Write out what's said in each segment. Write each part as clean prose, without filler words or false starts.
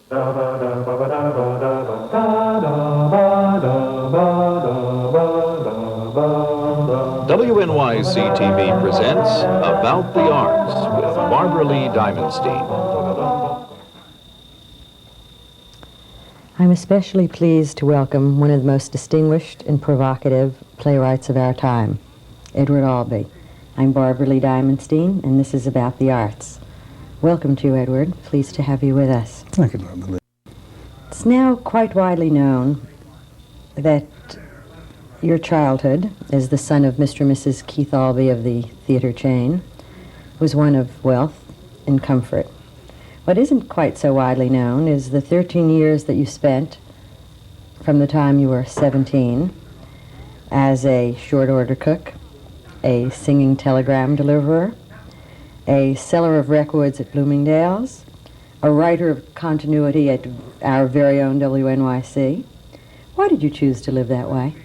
WNYC-TV presents About the Arts with Barbara Lee Diamondstein. I'm especially pleased to welcome one of the most distinguished and provocative playwrights of our time, Edward Albee. I'm Barbara Lee Diamondstein, and this is About the Arts. Welcome to you, Edward. Pleased to have you with us. Thank you, Barbara Lee. It's now quite widely known that your childhood, as the son of Mr. and Mrs. Keith Albee of the theater chain, was one of wealth and comfort. What isn't quite so widely known is the 13 years that you spent from the time you were 17 as a short order cook, a singing telegram deliverer, a seller of records at Bloomingdale's, a writer of continuity at our very own WNYC. Why did you choose to live that way?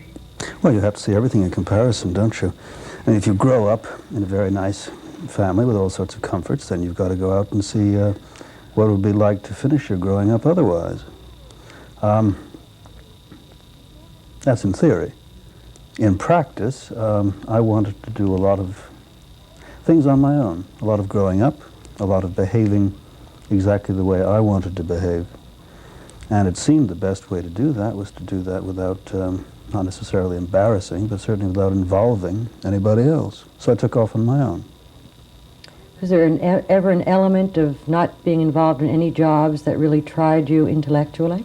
Well, you have to see everything in comparison, don't you? And if you grow up in a very nice family with all sorts of comforts, then you've got to go out and see what it would be like to finish your growing up otherwise. That's in theory. In practice, I wanted to do a lot of things on my own. A lot of growing up, a lot of behaving exactly the way I wanted to behave. And it seemed the best way to do that was to do that without, not necessarily embarrassing, but certainly without involving anybody else. So I took off on my own. Was there ever an element of not being involved in any jobs that really tried you intellectually?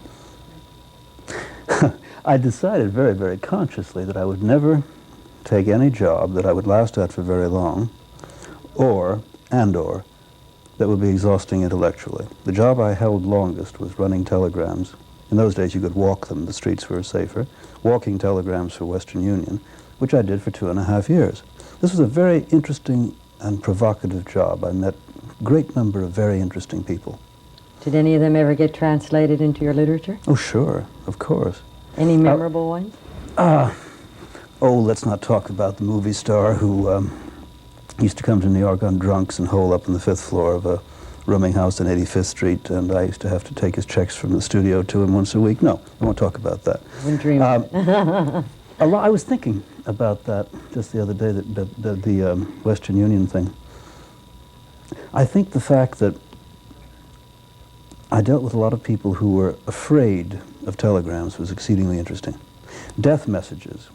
I decided very, very consciously that I would never take any job that I would last at for very long, or that would be exhausting intellectually. The job I held longest was running telegrams. In those days you could walk them, the streets were safer. Walking telegrams for Western Union, which I did for 2.5 years. This was a very interesting and provocative job. I met a great number of very interesting people. Did any of them ever get translated into your literature? Oh, sure, of course. Any memorable ones? Oh, let's not talk about the movie star who used to come to New York on drunks and hole up on the 5th floor of a rooming house on 85th Street, and I used to have to take his checks from the studio to him once a week. No, I won't talk about that. Wouldn't dream of it. I was thinking about that just the other day, the Western Union thing. I think the fact that I dealt with a lot of people who were afraid of telegrams was exceedingly interesting. Death messages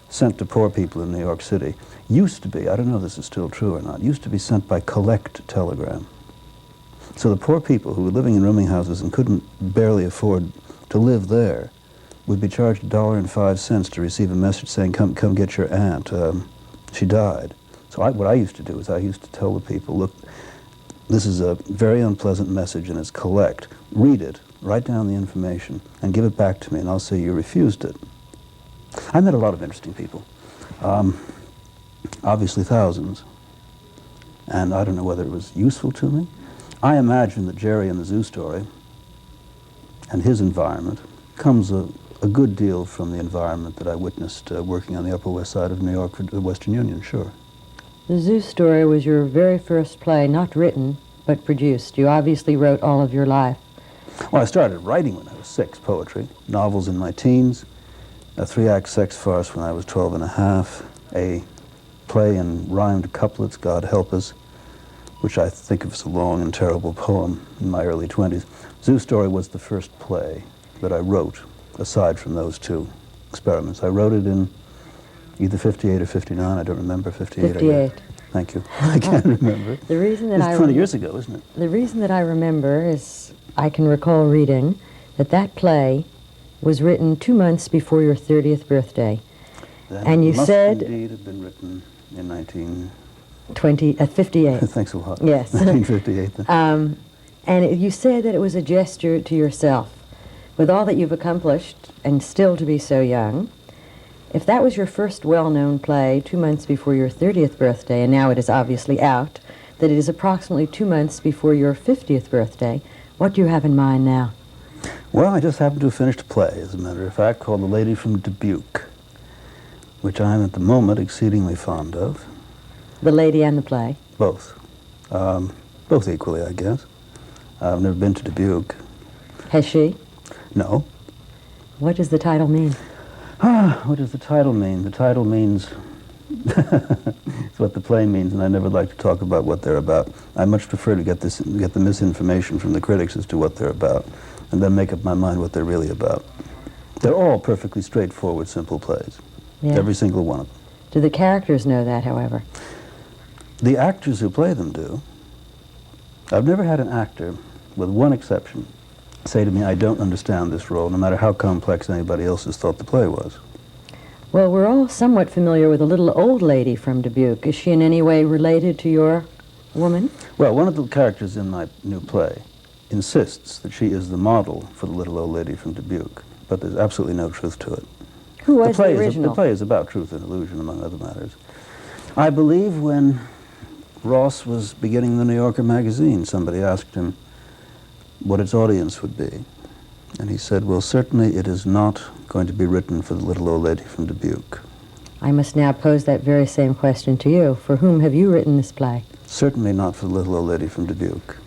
sent to poor people in New York City used to be, I don't know if this is still true or not, used to be sent by collect telegram. So the poor people who were living in rooming houses and couldn't barely afford to live there would be charged $1.05 to receive a message saying, come get your aunt, she died. So what I used to do is I used to tell the people, look, this is a very unpleasant message and it's collect. Read it, write down the information, and give it back to me, and I'll say you refused it. I met a lot of interesting people, obviously thousands, and I don't know whether it was useful to me. I imagine that Jerry in the Zoo Story and his environment comes a good deal from the environment that I witnessed working on the Upper West Side of New York for the Western Union, sure. The Zoo Story was your very first play, not written, but produced. You obviously wrote all of your life. Well, I started writing when I was 6, poetry, novels in my teens, a 3-act sex farce when I was 12 and a half, a play in rhymed couplets, God Help Us, which I think of as a long and terrible poem in my early 20s. Zoo Story was the first play that I wrote, aside from those 2 experiments. I wrote it in either 58 or 59, I don't remember, 58. 58. Thank you. I can't remember. The reason that it's 20 years ago, isn't it? The reason that I remember is I can recall reading that play was written 2 months before your 30th birthday. Then and you said... It must indeed have been written in 58. Thanks a lot. Yes. 1958 then. And you said that it was a gesture to yourself. With all that you've accomplished, and still to be so young, if that was your first well-known play 2 months before your 30th birthday, and now it is obviously out, that it is approximately 2 months before your 50th birthday, what do you have in mind now? Well, I just happened to have finished a play, as a matter of fact, called The Lady from Dubuque, which I am at the moment exceedingly fond of. The lady and the play? Both. Both equally, I guess. I've never been to Dubuque. Has she? No. What does the title mean? What does the title mean? The title means it's what the play means, and I never like to talk about what they're about. I much prefer to get the misinformation from the critics as to what they're about, and then make up my mind what they're really about. They're all perfectly straightforward, simple plays. Yeah. Every single one of them. Do the characters know that, however? The actors who play them do. I've never had an actor, with one exception, say to me, I don't understand this role, no matter how complex anybody else has thought the play was. Well, we're all somewhat familiar with a little old lady from Dubuque. Is she in any way related to your woman? Well, one of the characters in my new play insists that she is the model for the little old lady from Dubuque, but there's absolutely no truth to it. Who was the original? The play is about truth and illusion, among other matters. I believe when Ross was beginning the New Yorker magazine, somebody asked him what its audience would be. And he said, well, certainly it is not going to be written for the little old lady from Dubuque. I must now pose that very same question to you. For whom have you written this play? Certainly not for the little old lady from Dubuque.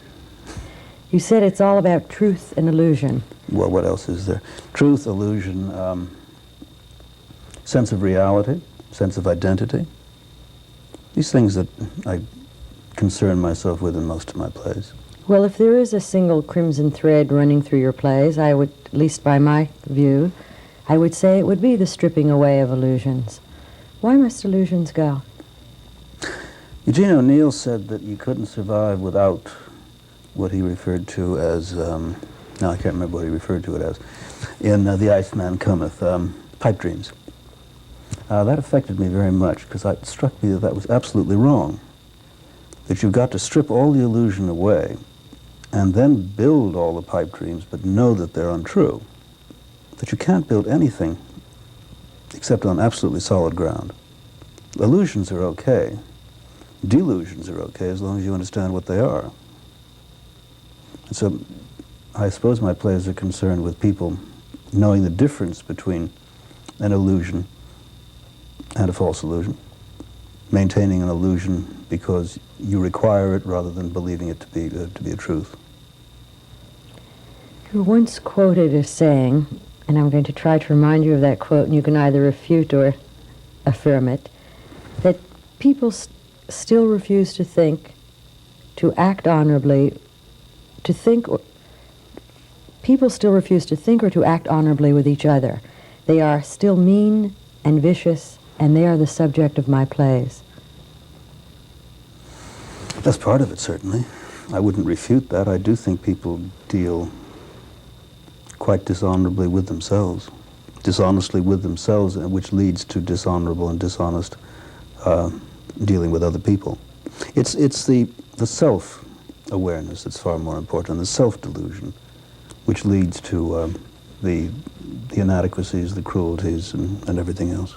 You said it's all about truth and illusion. Well, what else is there? Truth, illusion, sense of reality, sense of identity. These things that I concern myself with in most of my plays. Well, if there is a single crimson thread running through your plays, I would, at least by my view, I would say it would be the stripping away of illusions. Why must illusions go? Eugene O'Neill said that you couldn't survive without what he referred to as, now I can't remember what he referred to it as, in The Iceman Cometh, pipe dreams. That affected me very much, because it struck me that that was absolutely wrong. That you've got to strip all the illusion away and then build all the pipe dreams, but know that they're untrue. That you can't build anything except on absolutely solid ground. Illusions are okay. Delusions are okay as long as you understand what they are. And so I suppose my plays are concerned with people knowing the difference between an illusion and a false illusion. Maintaining an illusion because you require it rather than believing it to be a truth. You once quoted as saying, and I'm going to try to remind you of that quote, and you can either refute or affirm it, that people still refuse to think, to act honorably, to think, people still refuse to think or to act honorably with each other. They are still mean and vicious, and they are the subject of my plays. That's part of it, certainly. I wouldn't refute that. I do think people deal quite dishonorably with themselves, dishonestly with themselves, which leads to dishonorable and dishonest dealing with other people. It's the self-awareness that's far more important, the self-delusion, which leads to the inadequacies, the cruelties, and everything else.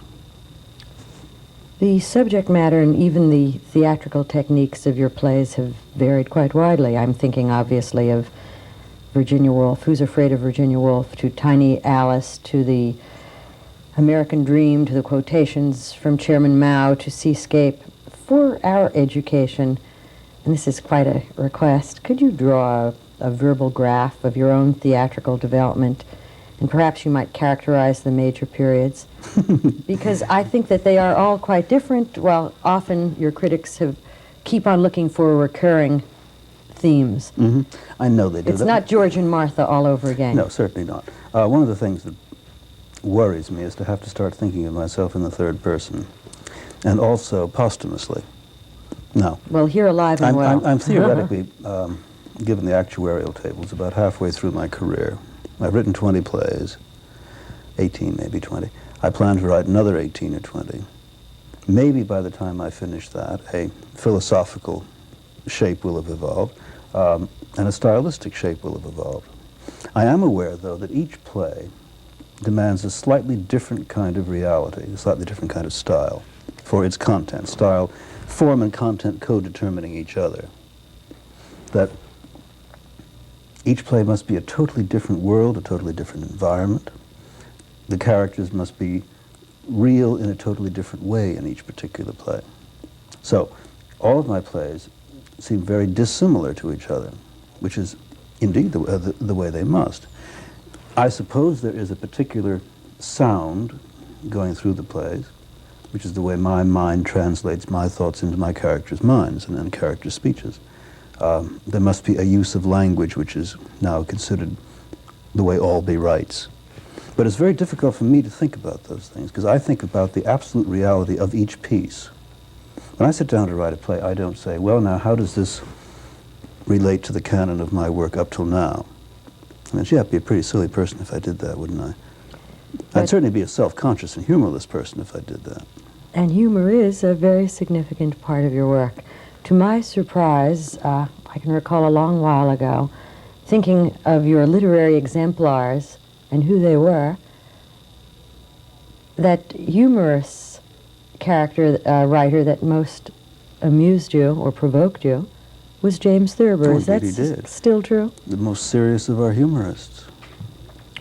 The subject matter and even the theatrical techniques of your plays have varied quite widely. I'm thinking, obviously, of Virginia Woolf, Who's Afraid of Virginia Woolf, to Tiny Alice, to the American Dream, to the quotations from Chairman Mao, to Seascape. For our education, and this is quite a request, could you draw a verbal graph of your own theatrical development, and perhaps you might characterize the major periods? Because I think that they are all quite different, while often your critics keep on looking for recurring themes. Mm-hmm. I know they do. It's not George and Martha all over again. No, certainly not. One of the things that worries me is to have to start thinking of myself in the third person, and also posthumously. No. Well, here alive and well. I'm theoretically, given the actuarial tables, about halfway through my career. I've written 20 plays, 18, maybe 20. I plan to write another 18 or 20. Maybe by the time I finish that, a philosophical shape will have evolved, and a stylistic shape will have evolved. I am aware, though, that each play demands a slightly different kind of reality, a slightly different kind of style for its content. Style, form and content co-determining each other. That each play must be a totally different world, a totally different environment. The characters must be real in a totally different way in each particular play. So, all of my plays seem very dissimilar to each other, which is indeed the way they must. I suppose there is a particular sound going through the plays, which is the way my mind translates my thoughts into my characters' minds and character speeches. There must be a use of language which is now considered the way Albee writes. But it's very difficult for me to think about those things, because I think about the absolute reality of each piece. When I sit down to write a play, I don't say, well, now, how does this relate to the canon of my work up till now? I mean, gee, I'd be a pretty silly person if I did that, wouldn't I? I'd certainly be a self-conscious and humorless person if I did that. And humor is a very significant part of your work. To my surprise, I can recall a long while ago, thinking of your literary exemplars and who they were, that humorous character writer that most amused you or provoked you was James Thurber. Oh, Is that indeed he did. still true? The most serious of our humorists.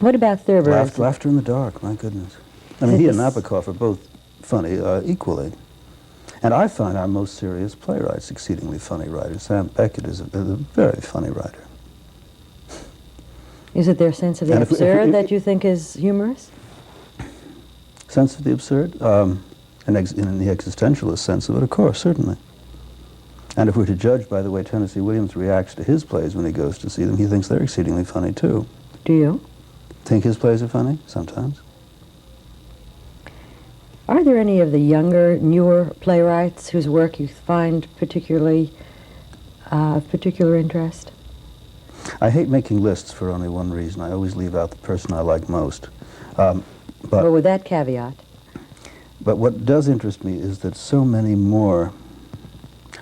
What about Thurber? Laughter in the dark, my goodness. I mean, he and Nabokov are both funny equally. And I find our most serious playwrights exceedingly funny writers. Sam Beckett is a very funny writer. Is it their sense of the absurd that you think is humorous? Sense of the absurd? In the existentialist sense of it, of course, certainly. And if we're to judge by the way Tennessee Williams reacts to his plays when he goes to see them, he thinks they're exceedingly funny, too. Do you? Think his plays are funny? Sometimes. Are there any of the younger, newer playwrights whose work you find particularly of particular interest? I hate making lists for only one reason. I always leave out the person I like most. Well, with that caveat. But what does interest me is that so many more...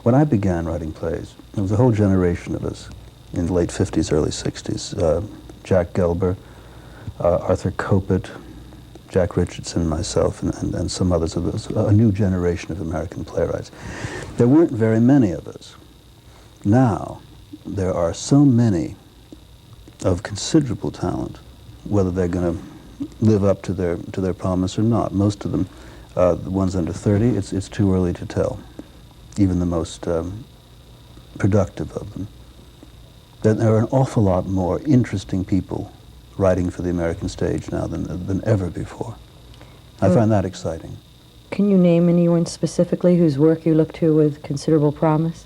When I began writing plays, there was a whole generation of us in the late 50s, early 60s. Jack Gelber, Arthur Kopit, Jack Richardson, myself, and some others of us, a new generation of American playwrights. There weren't very many of us. Now, there are so many of considerable talent, whether they're going to live up to their promise or not. Most of them, the ones under 30, it's too early to tell, even the most productive of them. There are an awful lot more interesting people writing for the American stage now than ever before. I find that exciting. Can you name anyone specifically whose work you look to with considerable promise?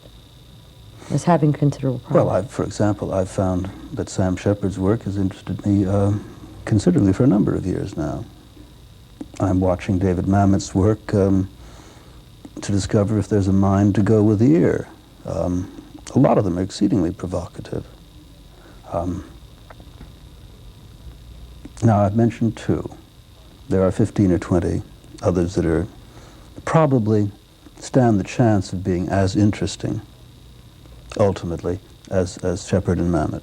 As having considerable promise? Well, for example, I've found that Sam Shepard's work has interested me considerably for a number of years now. I'm watching David Mamet's work to discover if there's a mind to go with the ear. A lot of them are exceedingly provocative. Now, I've mentioned two. There are 15 or 20 others that are probably stand the chance of being as interesting, ultimately, as Shepard and Mamet.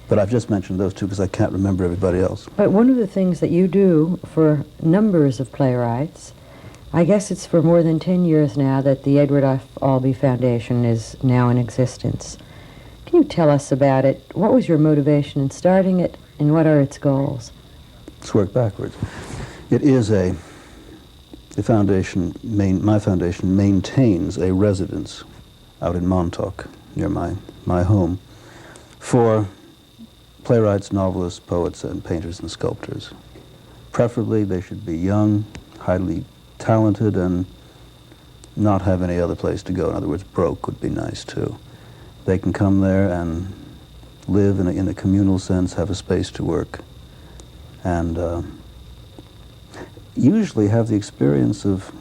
But I've just mentioned those two because I can't remember everybody else. But one of the things that you do for numbers of playwrights, I guess it's for more than 10 years now that the Edward F. Albee Foundation is now in existence. Can you tell us about it? What was your motivation in starting it, and what are its goals? Let's work backwards. It is my foundation maintains a residence out in Montauk, near my home, for playwrights, novelists, poets, and painters and sculptors. Preferably, they should be young, highly talented, and not have any other place to go. In other words, broke would be nice, too. They can come there and live in a communal sense, have a space to work, and usually have the experience of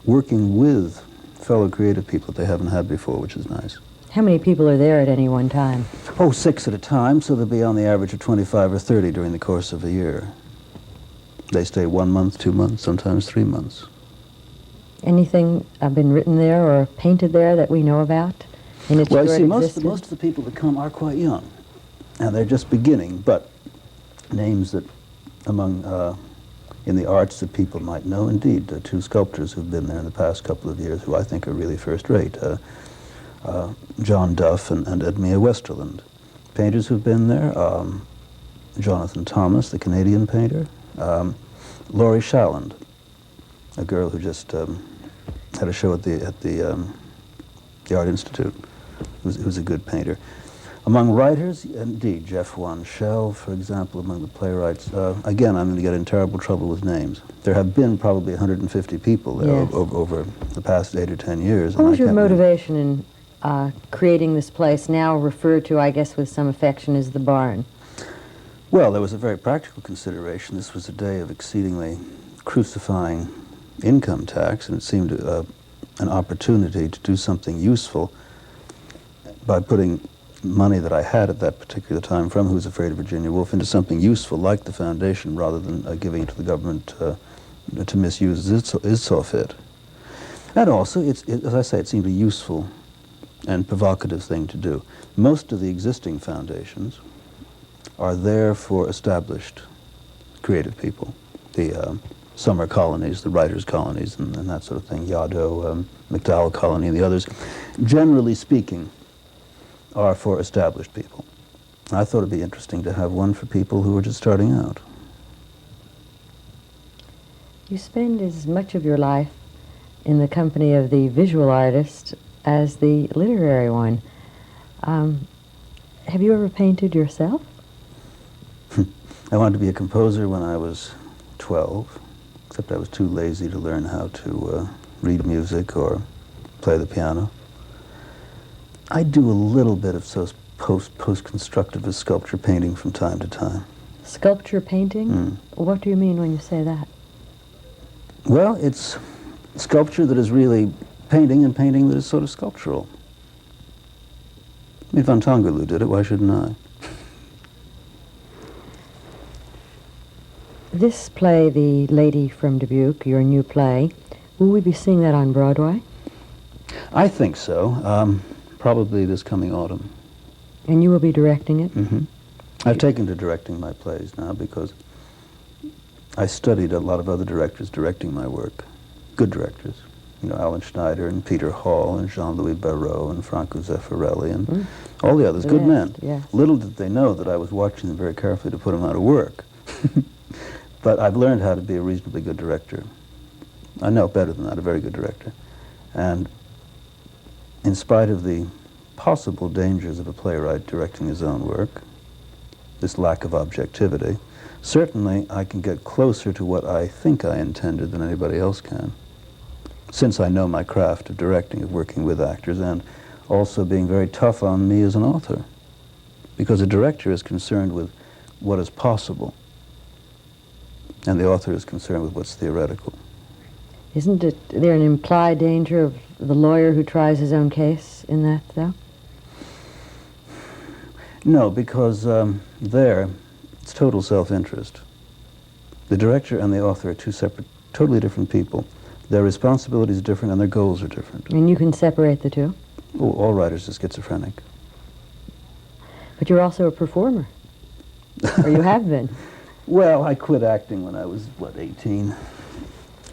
working with fellow creative people that they haven't had before, which is nice. How many people are there at any one time? Oh, 6 at a time, so they'll be on the average of 25 or 30 during the course of a year. They stay 1 month, 2 months, sometimes 3 months. Anything been written there or painted there that we know about? Well, you see, most of the people that come are quite young, and they're just beginning, but names that among, in the arts that people might know, indeed, 2 sculptors who've been there in the past couple of years who I think are really first-rate, John Duff and Edmea Westerland. Painters who've been there, Jonathan Thomas, the Canadian painter, Laurie Shalland, a girl who just had a show at the Art Institute, who's a good painter. Among writers, indeed, Jeff Wan Shell, for example, among the playwrights. Again, I'm going to get in terrible trouble with names. There have been probably 150 people there Yes. over the past 8 or 10 years. What and was I your can't remember. motivation in creating this place, now referred to, I guess, with some affection as the barn? Well, there was a very practical consideration. This was a day of exceedingly crucifying income tax, and it seemed an opportunity to do something useful by putting money that I had at that particular time from Who's Afraid of Virginia Woolf into something useful like the foundation, rather than giving it to the government to misuse as it saw fit. And also, as I say, it seemed a useful and provocative thing to do. Most of the existing foundations are there for established creative people. The summer colonies, the writers' colonies, and that sort of thing, Yaddo, McDowell Colony, and the others, generally speaking, are for established people. I thought it'd be interesting to have one for people who are just starting out. You spend as much of your life in the company of the visual artist as the literary one. Have you ever painted yourself? I wanted to be a composer when I was 12, except I was too lazy to learn how to read music or play the piano. I do a little bit of post-constructivist sculpture painting from time to time. Sculpture painting? What do you mean when you say that? Well, it's sculpture that is really painting, and painting that is sort of sculptural. I mean, Van Tongelu did it, why shouldn't I? This play, The Lady from Dubuque, your new play, will we be seeing that on Broadway? I think so. Probably this coming autumn. And you will be directing it? Mm-hmm. I've taken to directing my plays now because I studied a lot of other directors directing my work. Good directors. You know, Alan Schneider and Peter Hall and Jean-Louis Barrault and Franco Zeffirelli and all the others. Good men. Yes. Little did they know that I was watching them very carefully to put them out of work. But I've learned how to be a reasonably good director. I know better than that, a very good director. And in spite of the possible dangers of a playwright directing his own work, this lack of objectivity, certainly I can get closer to what I think I intended than anybody else can, since I know my craft of directing, of working with actors, and also being very tough on me as an author. Because a director is concerned with what is possible, and the author is concerned with what's theoretical. Isn't there an implied danger of the lawyer who tries his own case in that, though? No, because there, it's total self-interest. The director and the author are two separate, totally different people. Their responsibilities are different and their goals are different. And you can separate the two? Oh, all writers are schizophrenic. But you're also a performer, or you have been. Well, I quit acting when I was, 18?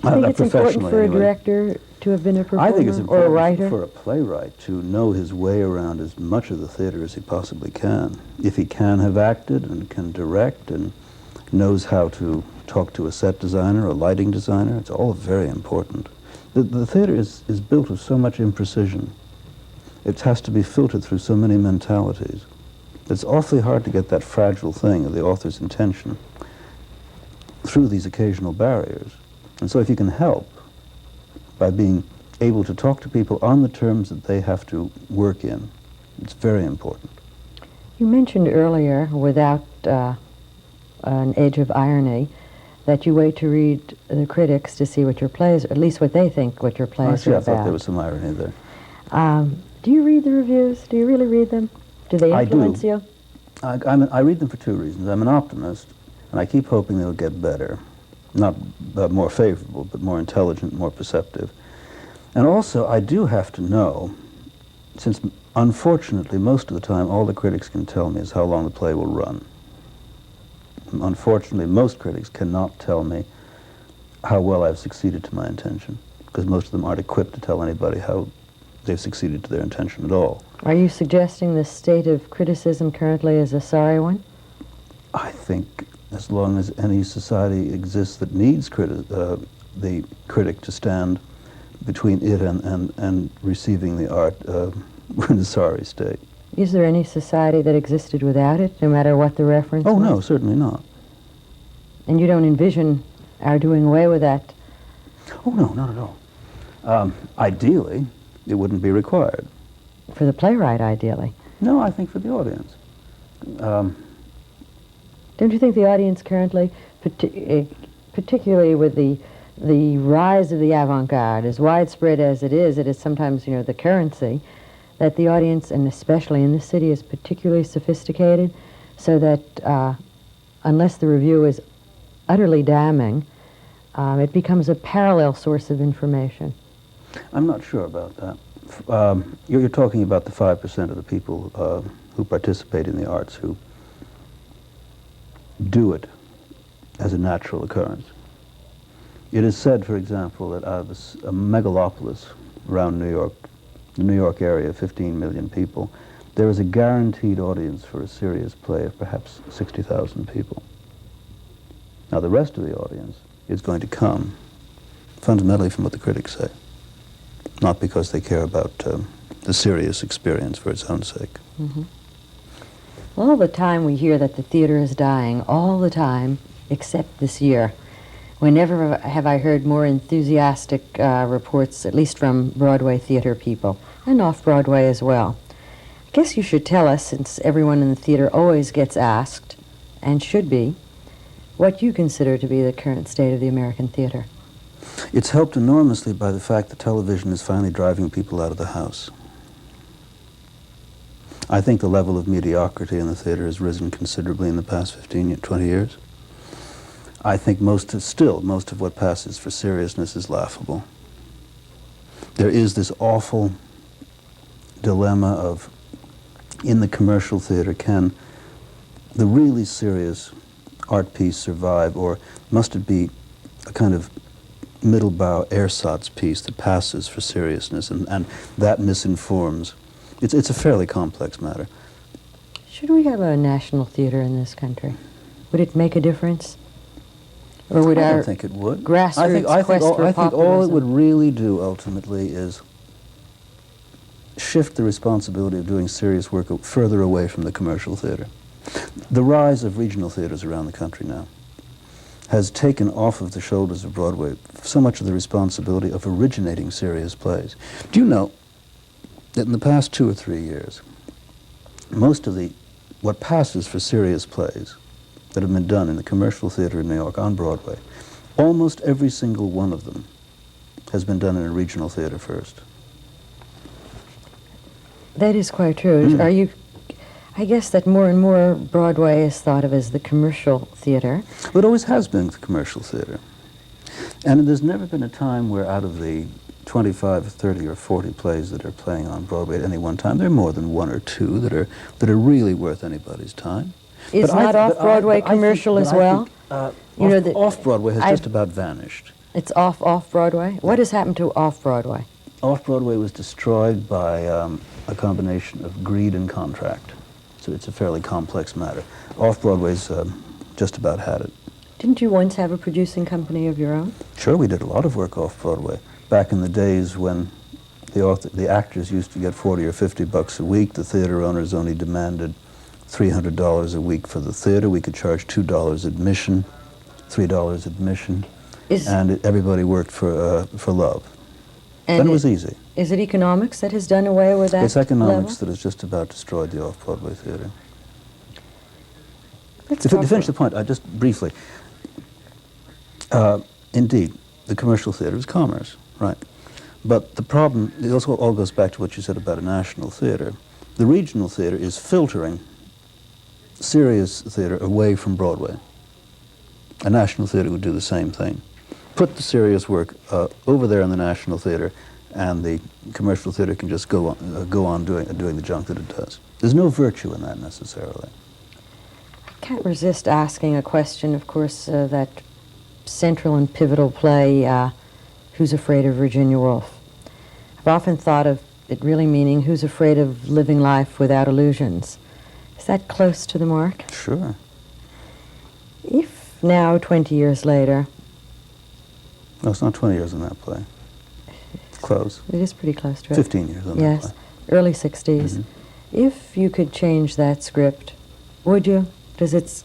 I think it's important for anyway. a director to have been a performer I think it's or a important writer. for a playwright to know his way around as much of the theater as he possibly can. If he can have acted and can direct and knows how to talk to a set designer, a lighting designer, it's all very important. The theater is built of so much imprecision. It has to be filtered through so many mentalities. It's awfully hard to get that fragile thing of the author's intention through these occasional barriers. And so if you can help by being able to talk to people on the terms that they have to work in, it's very important. You mentioned earlier, without an edge of irony, that you wait to read the critics to see what your plays, at least what they think what your plays are I about. thought there was some irony there. Do you read the reviews? Do you really read them? Do they influence you? I read them for two reasons. I'm an optimist, and I keep hoping they'll get better. Not more favorable, but more intelligent, more perceptive. And also, I do have to know, since unfortunately most of the time all the critics can tell me is how long the play will run. Unfortunately, most critics cannot tell me how well I've succeeded to my intention, because most of them aren't equipped to tell anybody how they've succeeded to their intention at all. Are you suggesting the state of criticism currently is a sorry one? I think as long as any society exists that needs the critic to stand between it and receiving the art, we're in a sorry state. Is there any society that existed without it, no matter what the reference Oh, was? no, certainly not. And you don't envision our doing away with that? Oh, no, not at all. Ideally, it wouldn't be required. For the playwright, ideally. No, I think for the audience. Don't you think the audience currently, particularly with the rise of the avant-garde, as widespread as it is sometimes, the currency, that the audience, and especially in this city, is particularly sophisticated, so that unless the review is utterly damning, it becomes a parallel source of information? I'm not sure about that. You're talking about the 5% of the people who participate in the arts who do it as a natural occurrence. It is said, for example, that out of a megalopolis around New York, the New York area, 15 million people, there is a guaranteed audience for a serious play of perhaps 60,000 people. Now, the rest of the audience is going to come fundamentally from what the critics say, not because they care about the serious experience for its own sake. Mm-hmm. All the time we hear that the theater is dying, all the time, except this year. Whenever have I heard more enthusiastic reports, at least from Broadway theater people, and off-Broadway as well. I guess you should tell us, since everyone in the theater always gets asked, and should be, what you consider to be the current state of the American theater. It's helped enormously by the fact that television is finally driving people out of the house. I think the level of mediocrity in the theater has risen considerably in the past 15, 20 years. I think most of what passes for seriousness is laughable. There is this awful dilemma of, in the commercial theater, can the really serious art piece survive, or must it be a kind of middle-bow ersatz piece that passes for seriousness, and that misinforms. It's a fairly complex matter. Should we have a national theater in this country? Would it make a difference? Or would I our don't think it would. grassroots quest for I think all it populism- would really do ultimately is shift the responsibility of doing serious work further away from the commercial theater. The rise of regional theaters around the country now has taken off of the shoulders of Broadway so much of the responsibility of originating serious plays. Do you know that in the past 2 or 3 years, most of what passes for serious plays that have been done in the commercial theater in New York on Broadway, almost every single one of them has been done in a regional theater first. That is quite true. I guess that more and more Broadway is thought of as the commercial theater. It always has been the commercial theater. And there's never been a time where out of the 25, 30, or 40 plays that are playing on Broadway at any one time, there are more than 1 or 2 that are really worth anybody's time. Is not off-Broadway commercial as well? Off-Broadway has just about vanished. It's off-Broadway? What has happened to off-Broadway? Off-Broadway was destroyed by a combination of greed and contract. So it's a fairly complex matter. Off-Broadway's just about had it. Didn't you once have a producing company of your own? Sure, we did a lot of work off-Broadway. Back in the days when the actors used to get $40 or $50 a week, the theater owners only demanded $300 a week for the theater. We could charge $2 admission, $3 admission, and everybody worked for love. And then it was easy. Is it economics that has done away with that? It's economics level? that has just about destroyed the off-Broadway theater. Let's To finish the point, just briefly, indeed, the commercial theater is commerce, right? But the problem, it also all goes back to what you said about a national theater. The regional theater is filtering serious theater away from Broadway. A national theater would do the same thing. Put the serious work over there in the national theater, and the commercial theater can just go on doing the junk that it does. There's no virtue in that necessarily. I can't resist asking a question, of course, that central and pivotal play, Who's Afraid of Virginia Woolf? I've often thought of it really meaning who's afraid of living life without illusions. Is that close to the mark? Sure. If now, 20 years later... No, it's not 20 years on that play. It's close. It is pretty close to it. 15 years on that yes, play. early 60s. Mm-hmm. If you could change that script, would you? Does it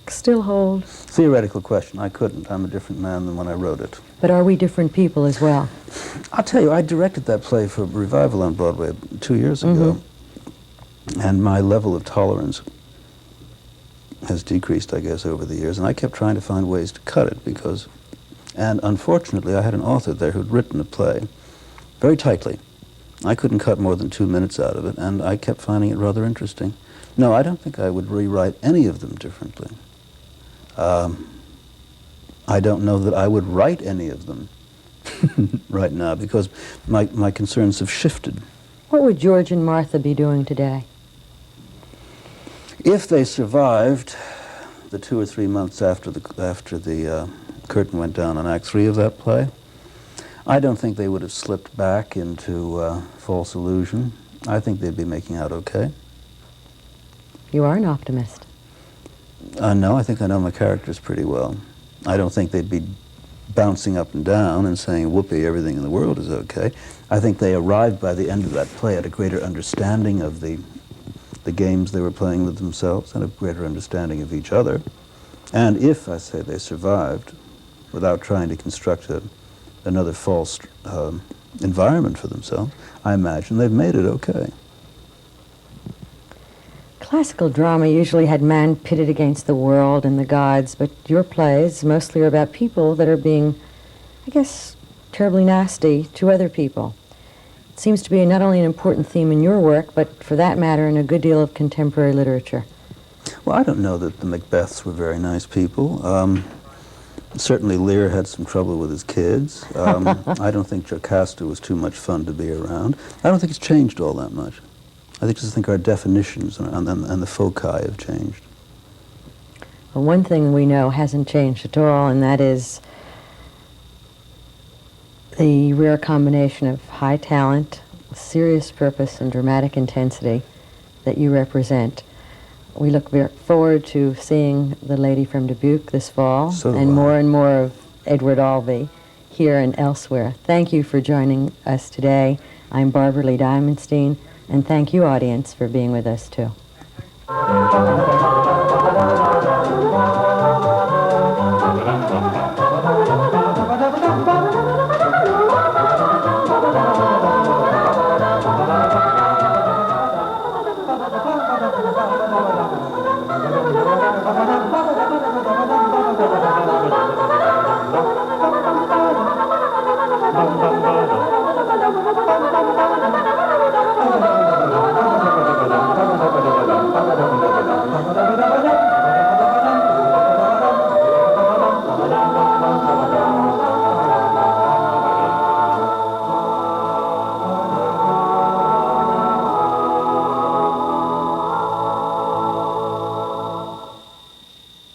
still hold? Theoretical question. I couldn't. I'm a different man than when I wrote it. But are we different people as well? I'll tell you, I directed that play for revival on Broadway 2 years ago, and my level of tolerance has decreased, I guess, over the years, and I kept trying to find ways to cut it because, and unfortunately, I had an author there who'd written a play very tightly. I couldn't cut more than 2 minutes out of it, and I kept finding it rather interesting. No, I don't think I would rewrite any of them differently. I don't know that I would write any of them right now because my concerns have shifted. What would George and Martha be doing today? If they survived the 2 or 3 months after the curtain went down on Act 3 of that play, I don't think they would have slipped back into false illusion. I think they'd be making out okay. You are an optimist. No, I think I know my characters pretty well. I don't think they'd be bouncing up and down and saying, whoopee, everything in the world is okay. I think they arrived by the end of that play at a greater understanding of the games they were playing with themselves and a greater understanding of each other. And if, I say, they survived without trying to construct another false environment for themselves, I imagine they've made it okay. Classical drama usually had man pitted against the world and the gods, but your plays mostly are about people that are being, I guess, terribly nasty to other people. It seems to be not only an important theme in your work, but for that matter in a good deal of contemporary literature. Well, I don't know that the Macbeths were very nice people. Certainly Lear had some trouble with his kids. I don't think Jocasta was too much fun to be around. I don't think it's changed all that much. I just think our definitions and the foci have changed. Well, one thing we know hasn't changed at all, and that is the rare combination of high talent, serious purpose, and dramatic intensity that you represent. We look forward to seeing The Lady from Dubuque this fall, and more of Edward Albee here and elsewhere. Thank you for joining us today. I'm Barbara Lee Diamondstein, and thank you, audience, for being with us, too.